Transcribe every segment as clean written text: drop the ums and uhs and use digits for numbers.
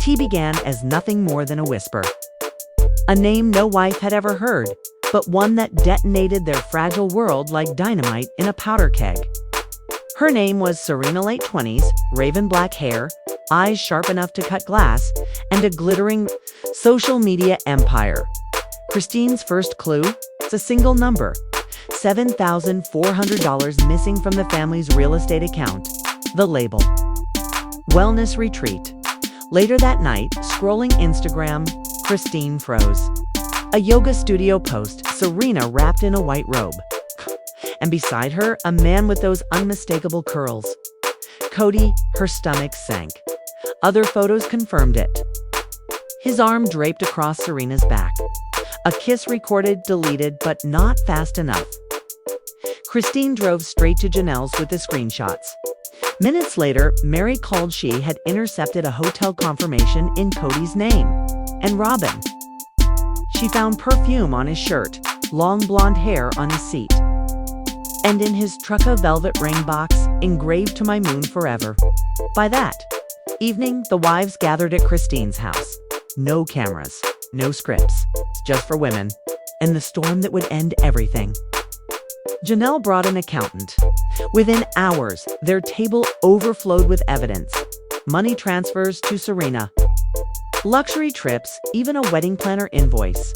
tea began as nothing more than a whisper. A name no wife had ever heard, but one that detonated their fragile world like dynamite in a powder keg. Her name was Serena, late 20s, raven black hair, eyes sharp enough to cut glass, and a glittering social media empire. Christine's first clue? It's a single number. $7,400 missing from the family's real estate account. The label. Wellness retreat. Later that night, scrolling Instagram, Christine froze. A yoga studio post, Serena wrapped in a white robe. And beside her, a man with those unmistakable curls. Kody, her stomach sank. Other photos confirmed it. His arm draped across Serena's back. A kiss recorded, deleted, but not fast enough. Christine drove straight to Janelle's with the screenshots. Minutes later, Mary called she had intercepted a hotel confirmation in Kody's name. And Robin. She found perfume on his shirt, long blonde hair on his seat. And in his truck a velvet ring box, engraved to my moon forever. By that evening, the wives gathered at Christine's house. No cameras, no scripts, just for women, and the storm that would end everything. Janelle brought an accountant. Within hours, their table overflowed with evidence. Money transfers to Serena. Luxury trips, even a wedding planner invoice.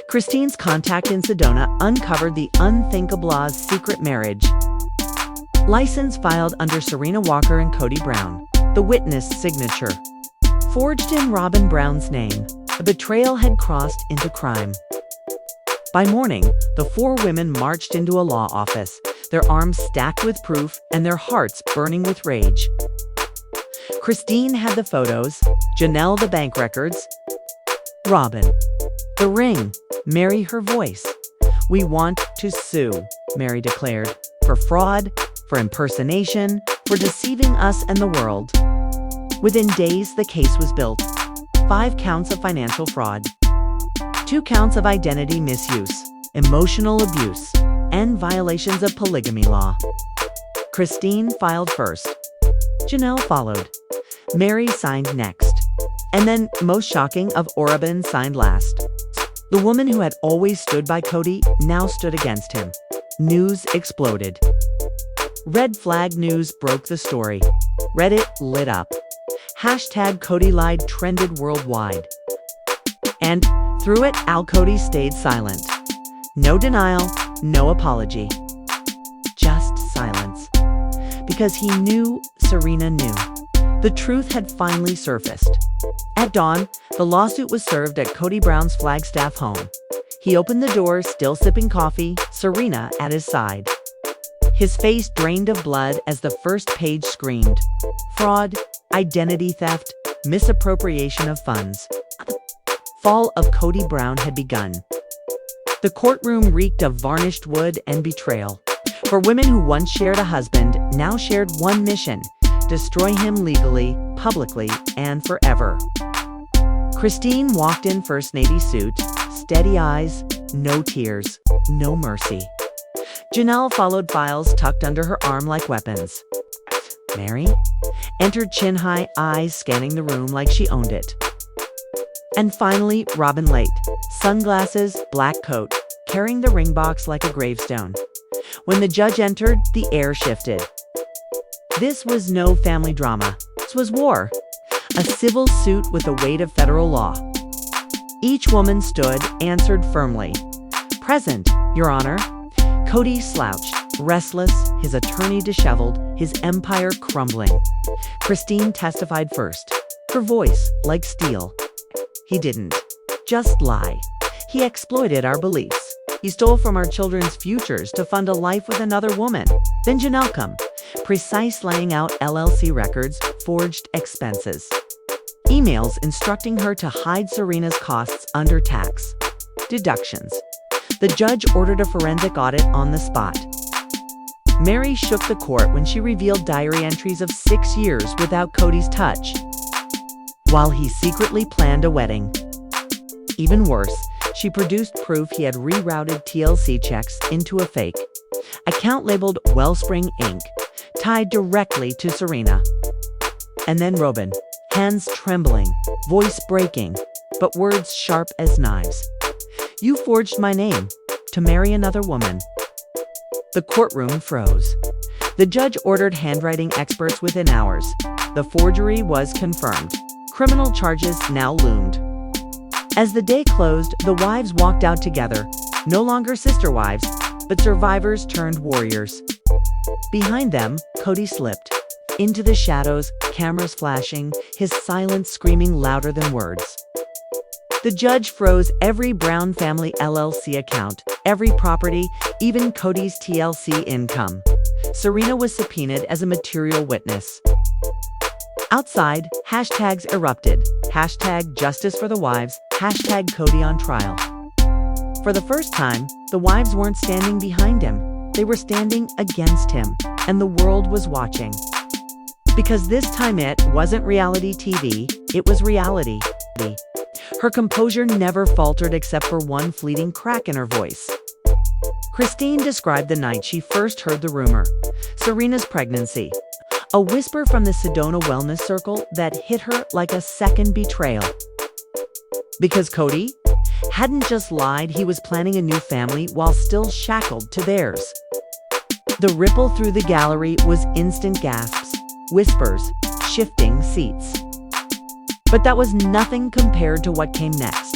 Christine's contact in Sedona uncovered the unthinkable's secret marriage. License filed under Serena Walker and Kody Brown. The witness signature. Forged in Robin Brown's name. A betrayal had crossed into crime. By morning, the four women marched into a law office, their arms stacked with proof and their hearts burning with rage. Christine had the photos, Janelle the bank records, Robin the ring, Mary her voice. "We want to sue," Mary declared, "for fraud, for impersonation, for deceiving us and the world." Within days, the case was built. 5 counts of financial fraud, 2 counts of identity misuse, emotional abuse, and violations of polygamy law. Christine filed first. Janelle followed. Mary signed next. And then, most shocking of Orabin signed last. The woman who had always stood by Kody now stood against him. News exploded. Red flag news broke the story. Reddit lit up. #Kody lied trended worldwide. And through it, Kody stayed silent. No denial, no apology. Just silence. Because he knew Serena knew. The truth had finally surfaced. At dawn, the lawsuit was served at Kody Brown's Flagstaff home. He opened the door, still sipping coffee, Serena at his side. His face drained of blood as the first page screamed. Fraud, identity theft, misappropriation of funds. The fall of Kody Brown had begun. The courtroom reeked of varnished wood and betrayal. For women who once shared a husband, now shared one mission: destroy him legally, publicly, and forever. Christine walked in first, navy suit, steady eyes, no tears, no mercy. Janelle followed, files tucked under her arm like weapons. Mary entered chin-high, eyes scanning the room like she owned it. And finally, Robin late, sunglasses, black coat, carrying the ring box like a gravestone. When the judge entered, the air shifted. This was no family drama. This was war. A civil suit with the weight of federal law. Each woman stood, answered firmly. "Present, Your Honor." Kody slouched, restless, his attorney disheveled, his empire crumbling. Christine testified first, her voice like steel. "He didn't just lie. He exploited our beliefs. He stole from our children's futures to fund a life with another woman." Then Janelle come, precise, laying out LLC records, forged expenses. Emails instructing her to hide Serena's costs under tax. Deductions. The judge ordered a forensic audit on the spot. Mary shook the court when she revealed diary entries of 6 years without Kody's touch, while he secretly planned a wedding. Even worse, she produced proof he had rerouted TLC checks into a fake account labeled Wellspring Inc., tied directly to Serena. And then Robin, hands trembling, voice breaking, but words sharp as knives. "You forged my name to marry another woman." The courtroom froze. The judge ordered handwriting experts within hours. The forgery was confirmed. Criminal charges now loomed. As the day closed, the wives walked out together, no longer sister wives, but survivors turned warriors. Behind them, Kody slipped into the shadows, cameras flashing, his silence screaming louder than words. The judge froze every Brown family LLC account, every property, even Kody's TLC income. Serena was subpoenaed as a material witness. Outside, hashtags erupted. Hashtag justice for the wives, hashtag Kody on trial. For the first time, the wives weren't standing behind him. They were standing against him, and the world was watching. Because this time it wasn't reality TV, it was reality. Her composure never faltered except for one fleeting crack in her voice. Christine described the night she first heard the rumor, Serena's pregnancy. A whisper from the Sedona wellness circle that hit her like a second betrayal. Because Kody hadn't just lied, he was planning a new family while still shackled to theirs. The ripple through the gallery was instant gasps, whispers, shifting seats. But that was nothing compared to what came next.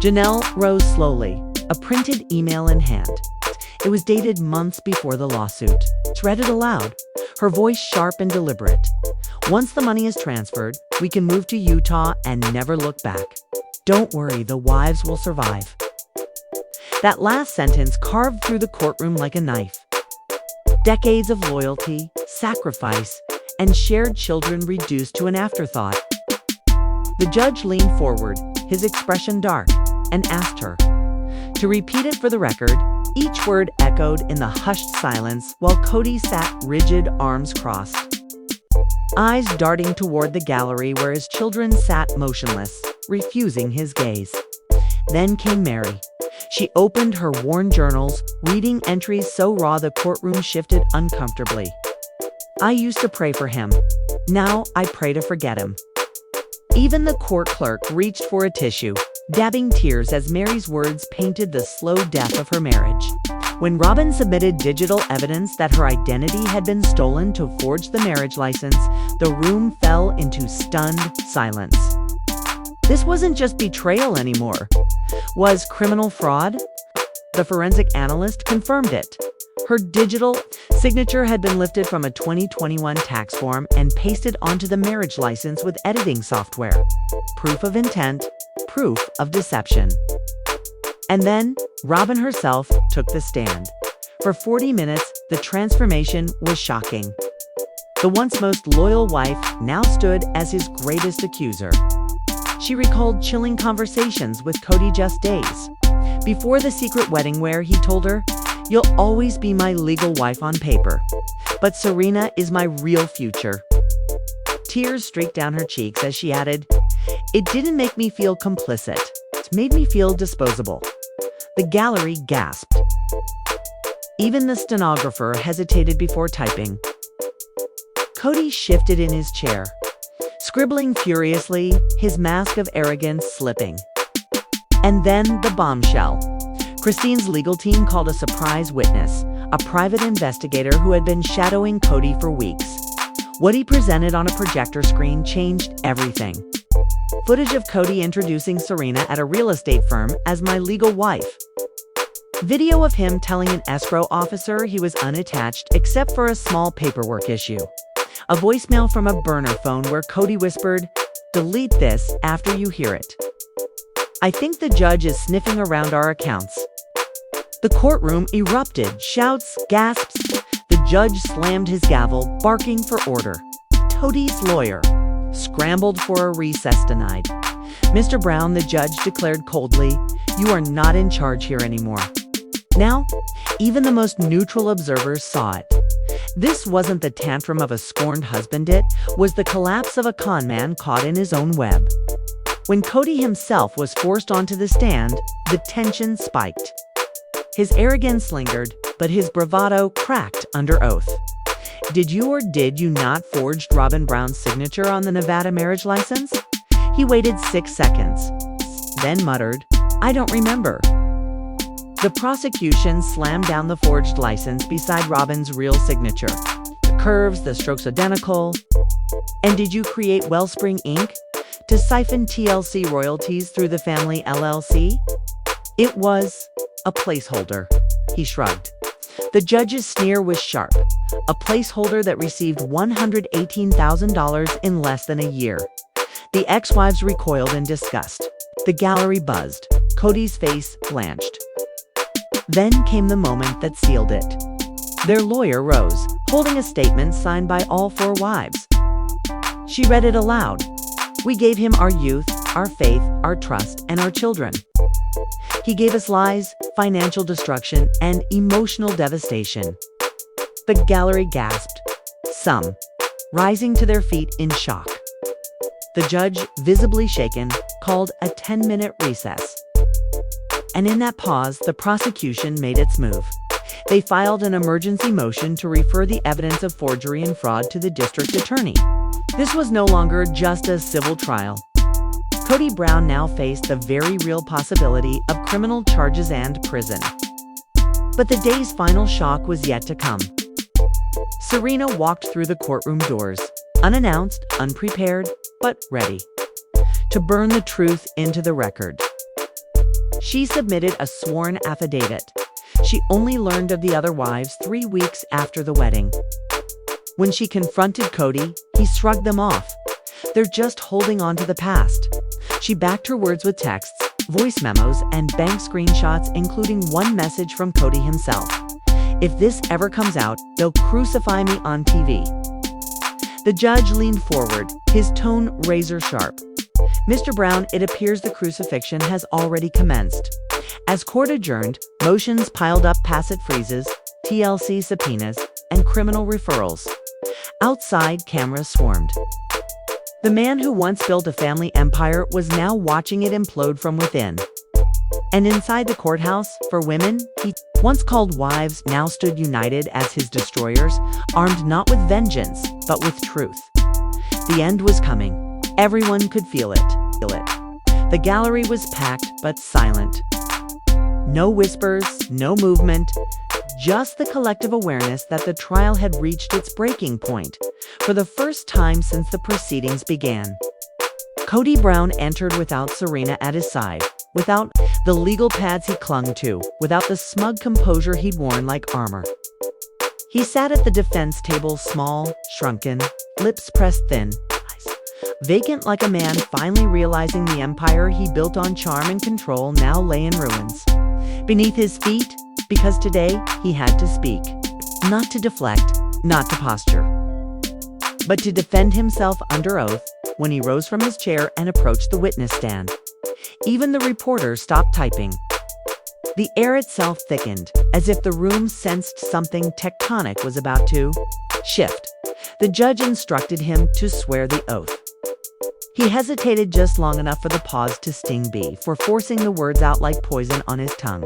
Janelle rose slowly, a printed email in hand. It was dated months before the lawsuit. She read it aloud, her voice sharp and deliberate. "Once the money is transferred, we can move to Utah and never look back. Don't worry, the wives will survive." That last sentence carved through the courtroom like a knife. Decades of loyalty, sacrifice, and shared children reduced to an afterthought. The judge leaned forward, his expression dark, and asked her to repeat it for the record. Each word echoed in the hushed silence while Kody sat rigid, arms crossed, eyes darting toward the gallery where his children sat motionless, refusing his gaze. Then came Mary. She opened her worn journals, reading entries so raw the courtroom shifted uncomfortably. "I used to pray for him. Now I pray to forget him." Even the court clerk reached for a tissue, dabbing tears as Mary's words painted the slow death of her marriage. When Robin submitted digital evidence that her identity had been stolen to forge the marriage license, the room fell into stunned silence. This wasn't just betrayal anymore. Was criminal fraud? The forensic analyst confirmed it. Her digital signature had been lifted from a 2021 tax form and pasted onto the marriage license with editing software. Proof of intent, proof of deception. And then, Robin herself took the stand. For 40 minutes, the transformation was shocking. The once most loyal wife now stood as his greatest accuser. She recalled chilling conversations with Kody just days before the secret wedding where he told her, "You'll always be my legal wife on paper, but Serena is my real future." Tears streaked down her cheeks as she added, "It didn't make me feel complicit. It made me feel disposable." The gallery gasped. Even the stenographer hesitated before typing. Kody shifted in his chair, scribbling furiously, his mask of arrogance slipping. And then the bombshell. Christine's legal team called a surprise witness, a private investigator who had been shadowing Kody for weeks. What he presented on a projector screen changed everything. Footage of Kody introducing Serena at a real estate firm as my legal wife. Video of him telling an escrow officer he was unattached except for a small paperwork issue. A voicemail from a burner phone where Kody whispered, "Delete this after you hear it. I think the judge is sniffing around our accounts." The courtroom erupted, shouts, gasps. The judge slammed his gavel, barking for order. Kody's lawyer scrambled for a recess denied. "Mr. Brown," the judge declared coldly, "you are not in charge here anymore." Now, even the most neutral observers saw it. This wasn't the tantrum of a scorned husband, it was the collapse of a con man caught in his own web. When Kody himself was forced onto the stand, the tension spiked. His arrogance lingered, but his bravado cracked under oath. Did you or did you not forge Robin Brown's signature on the Nevada marriage license? He waited 6 seconds, then muttered, I don't remember. The prosecution slammed down the forged license beside Robin's real signature. The curves, the strokes identical. And did you create Wellspring Inc. to siphon TLC royalties through the family LLC? It was a placeholder, he shrugged. The judge's sneer was sharp. A placeholder that received $118,000 in less than a year. The ex-wives recoiled in disgust. The gallery buzzed. Kody's face blanched. Then came the moment that sealed it. Their lawyer rose, holding a statement signed by all 4 wives. She read it aloud. We gave him our youth, our faith, our trust, and our children. He gave us lies, financial destruction, and emotional devastation. The gallery gasped, some rising to their feet in shock. The judge, visibly shaken, called a 10-minute recess. And in that pause, the prosecution made its move. They filed an emergency motion to refer the evidence of forgery and fraud to the district attorney. This was no longer just a civil trial. Kody Brown now faced the very real possibility of criminal charges and prison. But the day's final shock was yet to come. Serena walked through the courtroom doors, unannounced, unprepared, but ready to burn the truth into the record. She submitted a sworn affidavit. She only learned of the other wives 3 weeks after the wedding. When she confronted Kody, he shrugged them off. They're just holding on to the past. She backed her words with texts, voice memos, and bank screenshots, including one message from Kody himself. If this ever comes out, they'll crucify me on TV. The judge leaned forward, his tone razor sharp. Mr. Brown, it appears the crucifixion has already commenced. As court adjourned, motions piled up, passive freezes, TLC subpoenas, and criminal referrals. Outside, cameras swarmed. The man who once built a family empire was now watching it implode from within. And inside the courthouse, for women he once called wives now stood united as his destroyers, armed not with vengeance, but with truth. The end was coming. Everyone could feel it. The gallery was packed, but silent. No whispers, no movement, just the collective awareness that the trial had reached its breaking point, for the first time since the proceedings began. Kody Brown entered without Serena at his side, without the legal pads he clung to, without the smug composure he'd worn like armor. He sat at the defense table, small, shrunken, lips pressed thin, vacant, like a man finally realizing the empire he built on charm and control now lay in ruins beneath his feet, because today he had to speak. Not to deflect, not to posture, but to defend himself under oath. When he rose from his chair and approached the witness stand, even the reporters stopped typing. The air itself thickened, as if the room sensed something tectonic was about to shift. The judge instructed him to swear the oath. He hesitated just long enough for the pause to sting before forcing the words out like poison on his tongue.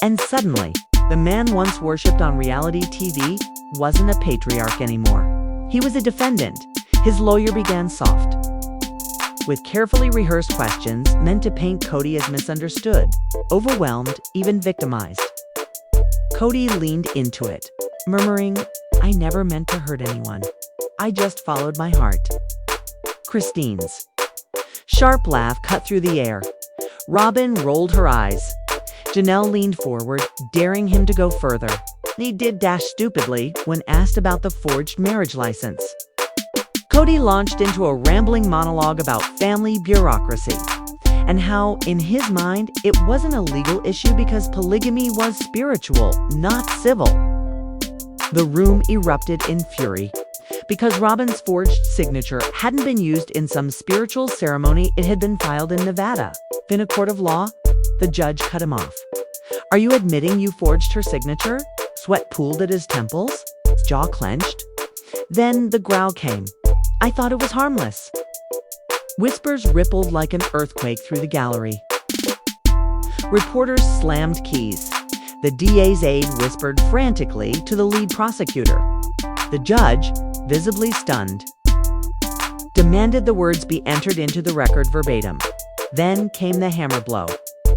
And suddenly, the man once worshipped on reality TV wasn't a patriarch anymore. He was a defendant. His lawyer began soft, with carefully rehearsed questions meant to paint Kody as misunderstood, overwhelmed, even victimized. Kody leaned into it, murmuring, I never meant to hurt anyone. I just followed my heart. Christine's sharp laugh cut through the air. Robin rolled her eyes. Janelle leaned forward, daring him to go further. He did dash stupidly when asked about the forged marriage license. Kody launched into a rambling monologue about family bureaucracy and how, in his mind, it wasn't a legal issue because polygamy was spiritual, not civil. The room erupted in fury. Because Robin's forged signature hadn't been used in some spiritual ceremony, it had been filed in Nevada. In a court of law, the judge cut him off. Are you admitting you forged her signature? Sweat pooled at his temples, jaw clenched. Then the growl came. I thought it was harmless. Whispers rippled like an earthquake through the gallery. Reporters slammed keys. The DA's aide whispered frantically to the lead prosecutor. The judge, visibly stunned, demanded the words be entered into the record verbatim. Then came the hammer blow.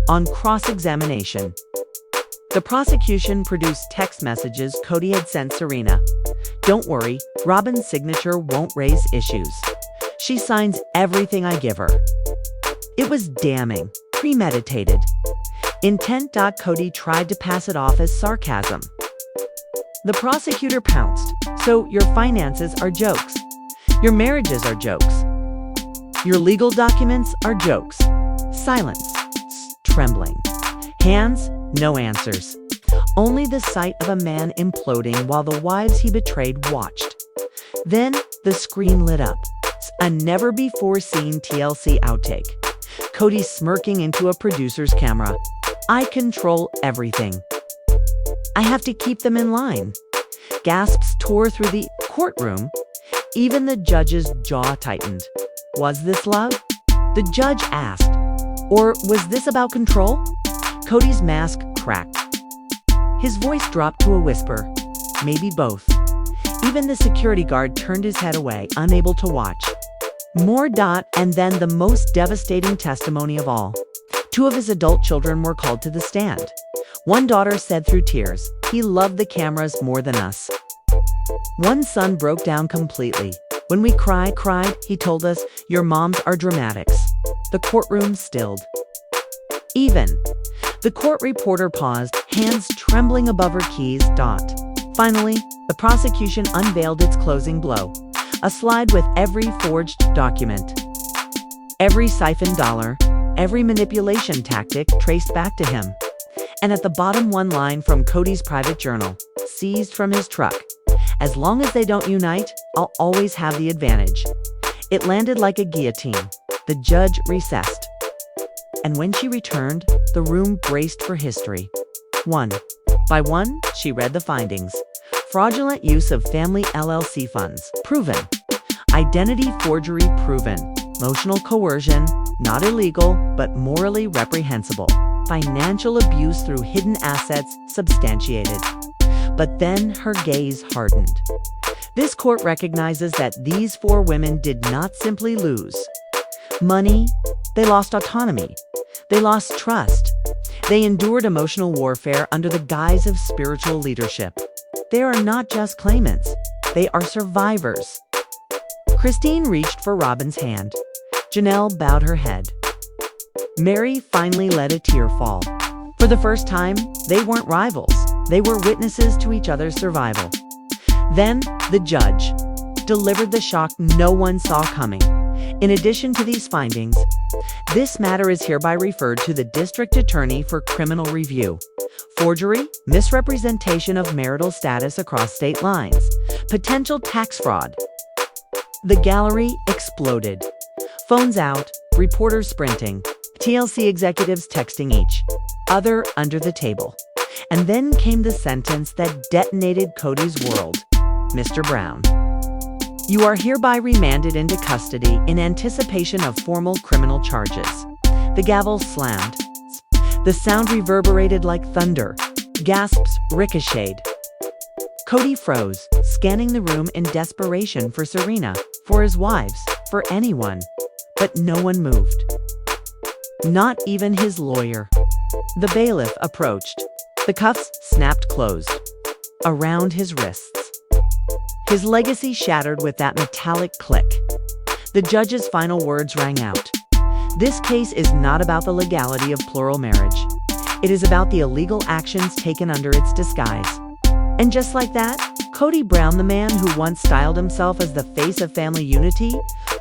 On cross-examination, the prosecution produced text messages Kody had sent Serena. "Don't worry, Robyn's signature won't raise issues. She signs everything I give her." It was damning, premeditated. Intent. Kody tried to pass it off as sarcasm. The prosecutor pounced. "So your finances are jokes. Your marriages are jokes. Your legal documents are jokes." Silence. Trembling. Hands, no answers. Only the sight of a man imploding while the wives he betrayed watched. Then the screen lit up. A never-before-seen TLC outtake. Kody smirking into a producer's camera. "I control everything. I have to keep them in line." Gasps tore through the courtroom. Even the judge's jaw tightened. Was this love? The judge asked. Or was this about control? Kody's mask cracked. His voice dropped to a whisper. Maybe both. Even the security guard turned his head away, unable to watch. More. And then the most devastating testimony of all. 2 of his adult children were called to the stand. One daughter said through tears, "He loved the cameras more than us." One son broke down completely. "When we cried, he told us, 'Your moms are dramatics.'" The courtroom stilled. Even the court reporter paused, hands trembling above her keys. Finally, the prosecution unveiled its closing blow. A slide with every forged document, every siphoned dollar, every manipulation tactic traced back to him. And at the bottom, one line from Kody's private journal, seized from his truck. "As long as they don't unite, I'll always have the advantage." It landed like a guillotine. The judge recessed. And when she returned, the room braced for history. One by one, she read the findings. Fraudulent use of family LLC funds, proven. Identity forgery, proven. Emotional coercion, not illegal, but morally reprehensible. Financial abuse through hidden assets, substantiated. But then her gaze hardened. This court recognizes that these 4 women did not simply lose money, they lost autonomy. They lost trust. They endured emotional warfare under the guise of spiritual leadership. They are not just claimants, they are survivors. Christine reached for Robyn's hand. Janelle bowed her head. Mary finally let a tear fall. For the first time, they weren't rivals. They were witnesses to each other's survival. Then, the judge delivered the shock no one saw coming. In addition to these findings, this matter is hereby referred to the District Attorney for criminal review. Forgery, misrepresentation of marital status across state lines, potential tax fraud. The gallery exploded. Phones out, reporters sprinting, TLC executives texting each other under the table. And then came the sentence that detonated Kody's world. "Mr. Brown, you are hereby remanded into custody in anticipation of formal criminal charges." The gavel slammed. The sound reverberated like thunder. Gasps ricocheted. Kody froze, scanning the room in desperation for Serena, for his wives, for anyone. But no one moved. Not even his lawyer. The bailiff approached. The cuffs snapped closed around his wrists. His legacy shattered with that metallic click. The judge's final words rang out. This case is not about the legality of plural marriage. It is about the illegal actions taken under its disguise. And just like that, Kody Brown, the man who once styled himself as the face of family unity,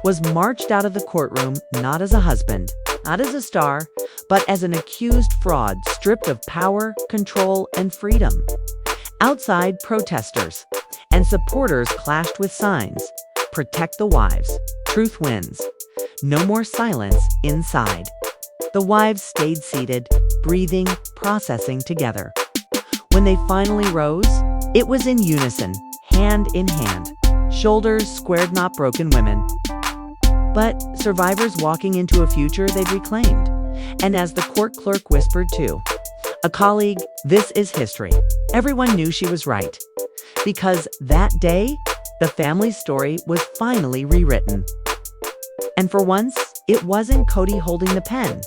was marched out of the courtroom not as a husband, not as a star, but as an accused fraud stripped of power, control, and freedom. Outside, protesters and supporters clashed with signs. "Protect the wives. Truth wins." No more silence inside. The wives stayed seated, breathing, processing together. When they finally rose, it was in unison, hand in hand. Shoulders squared, not broken women, but survivors walking into a future they'd reclaimed. And as the court clerk whispered to a colleague, "This is history," everyone knew she was right. because that day, the family's story was finally rewritten. And for once, it wasn't Kody holding the pen.